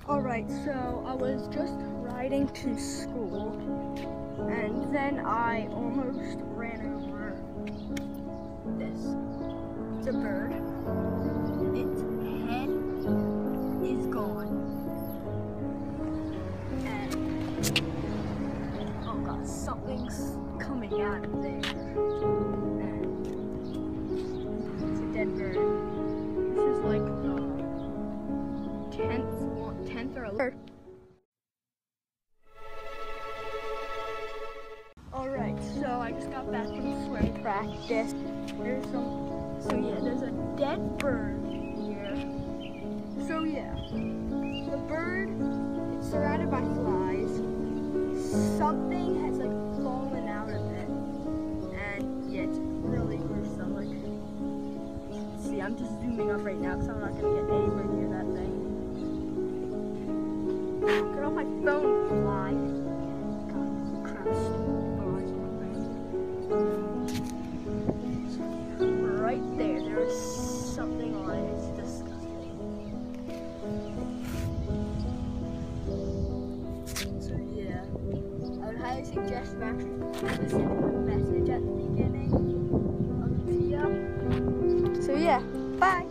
Alright, so I was just riding to school, and then I almost ran over this. It's a bird. Its head is gone. And, oh god, something's coming out of there. And it's a dead bird. This is like the 10th or 11th. Alright, so I just got back from swim practice. There's there's a dead bird here. So yeah, the bird, it's surrounded by flies. Something has like fallen out of it. And yeah, it's really gruesome. Like, see, I'm just zooming up right now because I'm not gonna get anywhere near that thing. Get off my phone, fly. God, crap, flies on my phone. Right there is something on it. It's disgusting. So yeah, I would highly suggest you actually listen to the message at the beginning of the video. So yeah, bye.